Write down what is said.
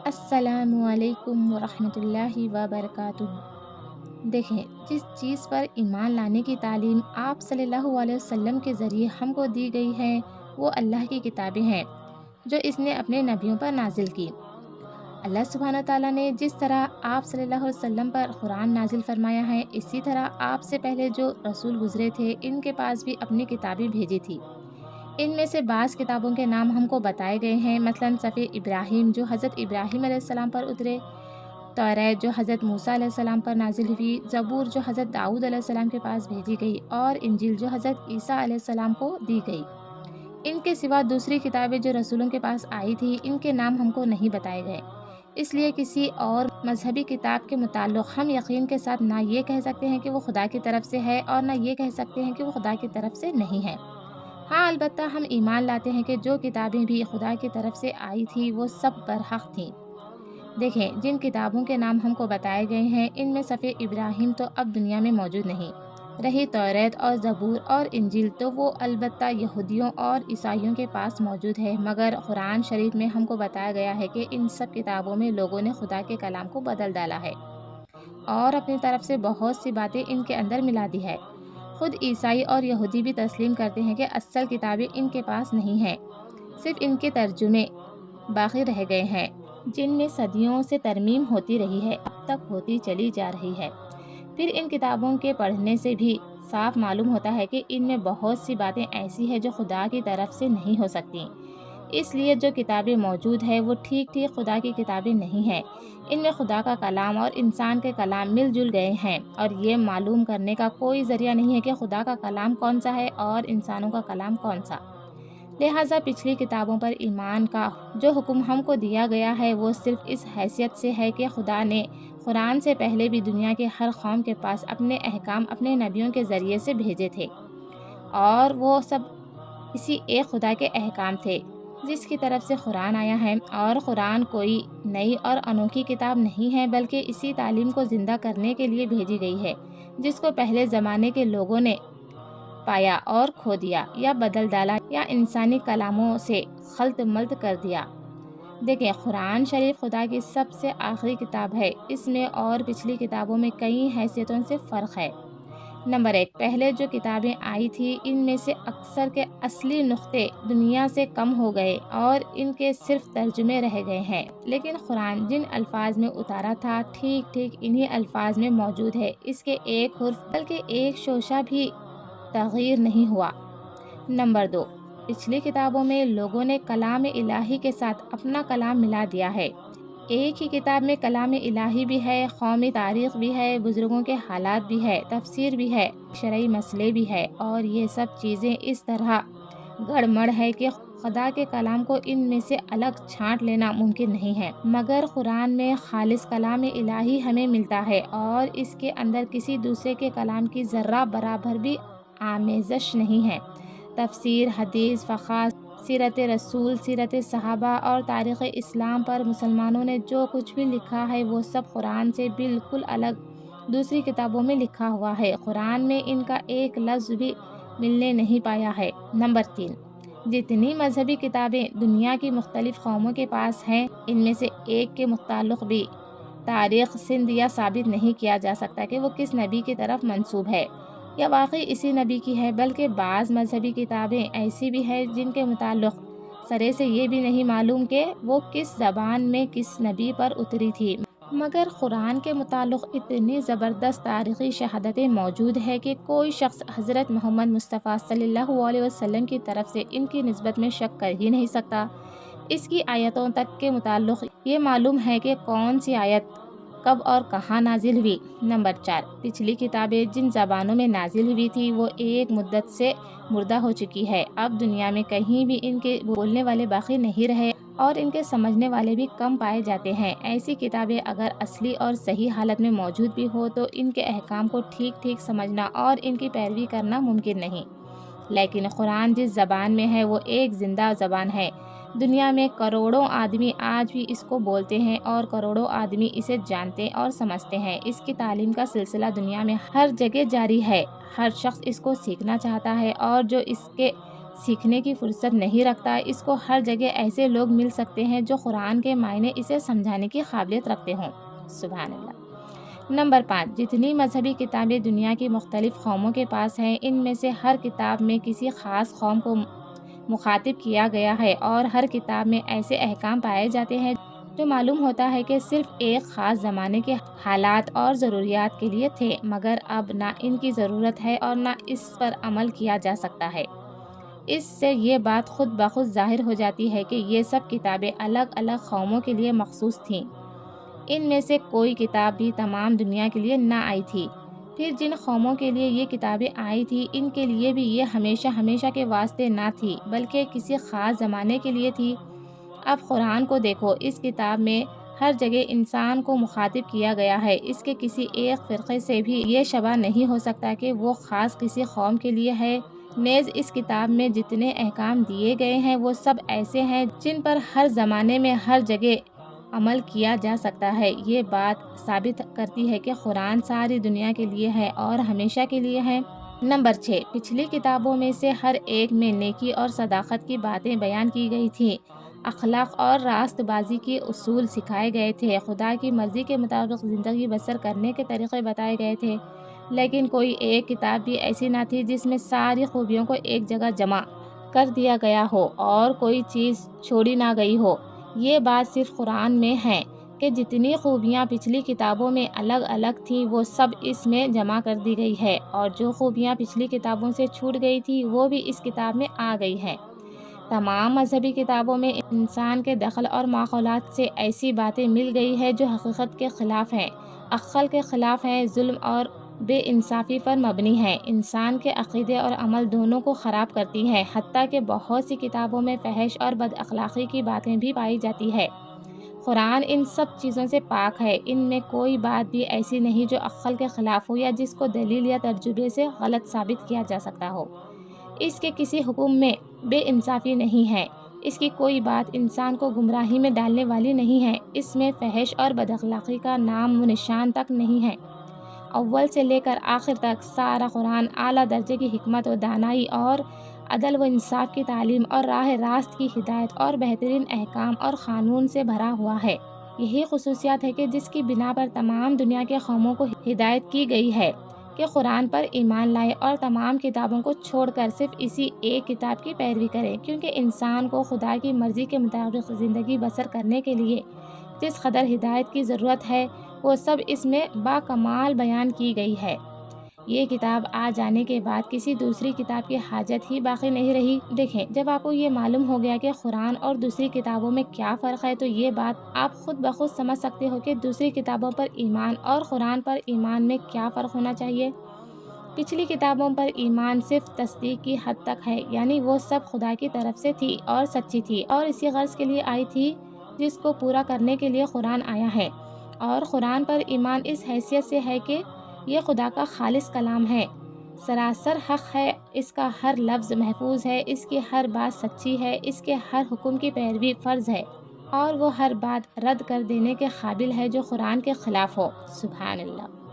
السلام علیکم ورحمۃ اللہ وبرکاتہ۔ دیکھیں، جس چیز پر ایمان لانے کی تعلیم آپ صلی اللہ علیہ وسلم کے ذریعے ہم کو دی گئی ہے وہ اللہ کی کتابیں ہیں جو اس نے اپنے نبیوں پر نازل کی۔ اللہ سبحانہ تعالیٰ نے جس طرح آپ صلی اللہ علیہ وسلم پر قرآن نازل فرمایا ہے، اسی طرح آپ سے پہلے جو رسول گزرے تھے ان کے پاس بھی اپنی کتابیں بھیجی تھی۔ ان میں سے بعض کتابوں کے نام ہم کو بتائے گئے ہیں، مثلاً صفحہ ابراہیم جو حضرت ابراہیم علیہ السلام پر اترے، توریت جو حضرت موسیٰ علیہ السلام پر نازل ہوئی، زبور جو حضرت داؤد علیہ السلام کے پاس بھیجی گئی، اور انجیل جو حضرت عیسیٰ علیہ السلام کو دی گئی۔ ان کے سوا دوسری کتابیں جو رسولوں کے پاس آئی تھی ان کے نام ہم کو نہیں بتائے گئے، اس لیے کسی اور مذہبی کتاب کے متعلق ہم یقین کے ساتھ نہ یہ کہہ سکتے ہیں کہ وہ خدا کی طرف سے ہے اور نہ یہ کہہ سکتے ہیں کہ وہ خدا کی طرف سے نہیں ہے۔ ہاں، البتہ ہم ایمان لاتے ہیں کہ جو کتابیں بھی خدا کی طرف سے آئی تھی وہ سب برحق تھیں۔ دیکھیں، جن کتابوں کے نام ہم کو بتائے گئے ہیں ان میں صفحہ ابراہیم تو اب دنیا میں موجود نہیں رہی، توریت اور زبور اور انجیل تو وہ البتہ یہودیوں اور عیسائیوں کے پاس موجود ہے، مگر قرآن شریف میں ہم کو بتایا گیا ہے کہ ان سب کتابوں میں لوگوں نے خدا کے کلام کو بدل ڈالا ہے اور اپنی طرف سے بہت سی باتیں ان کے اندر ملا دی ہے۔ خود عیسائی اور یہودی بھی تسلیم کرتے ہیں کہ اصل کتابیں ان کے پاس نہیں ہیں، صرف ان کے ترجمے باقی رہ گئے ہیں، جن میں صدیوں سے ترمیم ہوتی رہی ہے، اب تک ہوتی چلی جا رہی ہے۔ پھر ان کتابوں کے پڑھنے سے بھی صاف معلوم ہوتا ہے کہ ان میں بہت سی باتیں ایسی ہیں جو خدا کی طرف سے نہیں ہو سکتی، اس لیے جو کتابیں موجود ہیں وہ ٹھیک ٹھیک خدا کی کتابیں نہیں ہیں۔ ان میں خدا کا کلام اور انسان کے کلام مل جل گئے ہیں، اور یہ معلوم کرنے کا کوئی ذریعہ نہیں ہے کہ خدا کا کلام کون سا ہے اور انسانوں کا کلام کون سا۔ لہٰذا پچھلی کتابوں پر ایمان کا جو حکم ہم کو دیا گیا ہے وہ صرف اس حیثیت سے ہے کہ خدا نے قرآن سے پہلے بھی دنیا کے ہر قوم کے پاس اپنے احکام اپنے نبیوں کے ذریعے سے بھیجے تھے، اور وہ سب اسی ایک خدا کے احکام تھے جس کی طرف سے قرآن آیا ہے۔ اور قرآن کوئی نئی اور انوکھی کتاب نہیں ہے، بلکہ اسی تعلیم کو زندہ کرنے کے لیے بھیجی گئی ہے جس کو پہلے زمانے کے لوگوں نے پایا اور کھو دیا یا بدل ڈالا یا انسانی کلاموں سے خلط ملط کر دیا۔ دیکھیں، قرآن شریف خدا کی سب سے آخری کتاب ہے، اس میں اور پچھلی کتابوں میں کئی حیثیتوں سے فرق ہے۔ نمبر 1، پہلے جو کتابیں آئی تھی ان میں سے اکثر کے اصلی نقطے دنیا سے کم ہو گئے اور ان کے صرف ترجمے رہ گئے ہیں، لیکن قرآن جن الفاظ میں اتارا تھا ٹھیک ٹھیک انہی الفاظ میں موجود ہے، اس کے ایک حرف بلکہ ایک شوشہ بھی تغیر نہیں ہوا۔ نمبر 2، پچھلی کتابوں میں لوگوں نے کلام الہی کے ساتھ اپنا کلام ملا دیا ہے۔ ایک ہی کتاب میں کلام الہی بھی ہے، قومی تاریخ بھی ہے، بزرگوں کے حالات بھی ہے، تفسیر بھی ہے، شرعی مسئلے بھی ہے، اور یہ سب چیزیں اس طرح گڑ مڑ ہے کہ خدا کے کلام کو ان میں سے الگ چھانٹ لینا ممکن نہیں ہے۔ مگر قرآن میں خالص کلام الہی ہمیں ملتا ہے اور اس کے اندر کسی دوسرے کے کلام کی ذرہ برابر بھی آمیزش نہیں ہے۔ تفسیر، حدیث، فقہ، سیرت رسول، سیرت صحابہ اور تاریخ اسلام پر مسلمانوں نے جو کچھ بھی لکھا ہے وہ سب قرآن سے بالکل الگ دوسری کتابوں میں لکھا ہوا ہے، قرآن میں ان کا ایک لفظ بھی ملنے نہیں پایا ہے۔ نمبر 3، جتنی مذہبی کتابیں دنیا کی مختلف قوموں کے پاس ہیں ان میں سے ایک کے متعلق بھی تاریخ سند یا ثابت نہیں کیا جا سکتا کہ وہ کس نبی کی طرف منسوب ہے یا واقعی اسی نبی کی ہے، بلکہ بعض مذہبی کتابیں ایسی بھی ہیں جن کے متعلق سرے سے یہ بھی نہیں معلوم کہ وہ کس زبان میں کس نبی پر اتری تھی۔ مگر قرآن کے متعلق اتنی زبردست تاریخی شہادتیں موجود ہے کہ کوئی شخص حضرت محمد مصطفیٰ صلی اللہ علیہ وسلم کی طرف سے ان کی نسبت میں شک کر ہی نہیں سکتا۔ اس کی آیتوں تک کے متعلق یہ معلوم ہے کہ کون سی آیت کب اور کہاں نازل ہوئی۔ نمبر 4، پچھلی کتابیں جن زبانوں میں نازل ہوئی تھی وہ ایک مدت سے مردہ ہو چکی ہے، اب دنیا میں کہیں بھی ان کے بولنے والے باقی نہیں رہے اور ان کے سمجھنے والے بھی کم پائے جاتے ہیں۔ ایسی کتابیں اگر اصلی اور صحیح حالت میں موجود بھی ہو تو ان کے احکام کو ٹھیک ٹھیک سمجھنا اور ان کی پیروی کرنا ممکن نہیں۔ لیکن قرآن جس زبان میں ہے وہ ایک زندہ زبان ہے، دنیا میں کروڑوں آدمی آج بھی اس کو بولتے ہیں اور کروڑوں آدمی اسے جانتے اور سمجھتے ہیں۔ اس کی تعلیم کا سلسلہ دنیا میں ہر جگہ جاری ہے، ہر شخص اس کو سیکھنا چاہتا ہے اور جو اس کے سیکھنے کی فرصت نہیں رکھتا۔ اس کو ہر جگہ ایسے لوگ مل سکتے ہیں جو قرآن کے معنی اسے سمجھانے کی قابلیت رکھتے ہوں۔ سبحان اللہ۔ نمبر 5، جتنی مذہبی کتابیں دنیا کی مختلف قوموں کے پاس ہیں، ان میں سے ہر کتاب میں کسی خاص قوم کو مخاطب کیا گیا ہے، اور ہر کتاب میں ایسے احکام پائے جاتے ہیں جو معلوم ہوتا ہے کہ صرف ایک خاص زمانے کے حالات اور ضروریات کے لیے تھے، مگر اب نہ ان کی ضرورت ہے اور نہ اس پر عمل کیا جا سکتا ہے۔ اس سے یہ بات خود بخود ظاہر ہو جاتی ہے کہ یہ سب کتابیں الگ الگ قوموں کے لیے مخصوص تھیں۔ ان میں سے کوئی کتاب بھی تمام دنیا کے لیے نہ آئی تھی۔ پھر جن قوموں کے لیے یہ کتابیں آئی تھی، ان کے لیے بھی یہ ہمیشہ ہمیشہ کے واسطے نہ تھی، بلکہ کسی خاص زمانے کے لیے تھی۔ اب قرآن کو دیکھو، اس کتاب میں ہر جگہ انسان کو مخاطب کیا گیا ہے۔ اس کے کسی ایک فرقے سے بھی یہ شبہ نہیں ہو سکتا کہ وہ خاص کسی قوم کے لیے ہے۔ نیز اس کتاب میں جتنے احکام دیے گئے ہیں وہ سب ایسے ہیں جن پر ہر زمانے میں ہر جگہ عمل کیا جا سکتا ہے۔ یہ بات ثابت کرتی ہے کہ قرآن ساری دنیا کے لیے ہے اور ہمیشہ کے لیے ہے۔ نمبر 6، پچھلی کتابوں میں سے ہر ایک میں نیکی اور صداقت کی باتیں بیان کی گئی تھیں، اخلاق اور راست بازی کے اصول سکھائے گئے تھے، خدا کی مرضی کے مطابق زندگی بسر کرنے کے طریقے بتائے گئے تھے۔ لیکن کوئی ایک کتاب بھی ایسی نہ تھی جس میں ساری خوبیوں کو ایک جگہ جمع کر دیا گیا ہو اور کوئی چیز چھوڑی نہ گئی ہو۔ یہ بات صرف قرآن میں ہے کہ جتنی خوبیاں پچھلی کتابوں میں الگ الگ تھیں وہ سب اس میں جمع کر دی گئی ہے، اور جو خوبیاں پچھلی کتابوں سے چھوٹ گئی تھی وہ بھی اس کتاب میں آ گئی ہے۔ تمام مذہبی کتابوں میں انسان کے دخل اور ماحولات سے ایسی باتیں مل گئی ہے جو حقیقت کے خلاف ہیں، عقل کے خلاف ہیں، ظلم اور بے انصافی پر مبنی ہے، انسان کے عقیدے اور عمل دونوں کو خراب کرتی ہے۔ حتیٰ کہ بہت سی کتابوں میں فحش اور بد اخلاقی کی باتیں بھی پائی جاتی ہے۔ قرآن ان سب چیزوں سے پاک ہے۔ ان میں کوئی بات بھی ایسی نہیں جو عقل کے خلاف ہو یا جس کو دلیل یا تجربے سے غلط ثابت کیا جا سکتا ہو۔ اس کے کسی حکم میں بے انصافی نہیں ہے، اس کی کوئی بات انسان کو گمراہی میں ڈالنے والی نہیں ہے، اس میں فحش اور بد اخلاقی کا نام و نشان تک نہیں ہے۔ اول سے لے کر آخر تک سارا قرآن اعلیٰ درجے کی حکمت و دانائی اور عدل و انصاف کی تعلیم اور راہ راست کی ہدایت اور بہترین احکام اور قانون سے بھرا ہوا ہے۔ یہی خصوصیات ہے کہ جس کی بنا پر تمام دنیا کے قوموں کو ہدایت کی گئی ہے کہ قرآن پر ایمان لائے اور تمام کتابوں کو چھوڑ کر صرف اسی ایک کتاب کی پیروی کرے، کیونکہ انسان کو خدا کی مرضی کے مطابق زندگی بسر کرنے کے لیے جس قدر ہدایت کی ضرورت ہے وہ سب اس میں باکمال بیان کی گئی ہے۔ یہ کتاب آ جانے کے بعد کسی دوسری کتاب کی حاجت ہی باقی نہیں رہی۔ دیکھیں، جب آپ کو یہ معلوم ہو گیا کہ قرآن اور دوسری کتابوں میں کیا فرق ہے، تو یہ بات آپ خود بخود سمجھ سکتے ہو کہ دوسری کتابوں پر ایمان اور قرآن پر ایمان میں کیا فرق ہونا چاہیے۔ پچھلی کتابوں پر ایمان صرف تصدیق کی حد تک ہے، یعنی وہ سب خدا کی طرف سے تھی اور سچی تھی اور اسی غرض کے لیے آئی تھی جس کو پورا کرنے کے لیے قرآن آیا ہے۔ اور قرآن پر ایمان اس حیثیت سے ہے کہ یہ خدا کا خالص کلام ہے، سراسر حق ہے، اس کا ہر لفظ محفوظ ہے، اس کی ہر بات سچی ہے، اس کے ہر حکم کی پیروی فرض ہے، اور وہ ہر بات رد کر دینے کے قابل ہے جو قرآن کے خلاف ہو۔ سبحان اللہ۔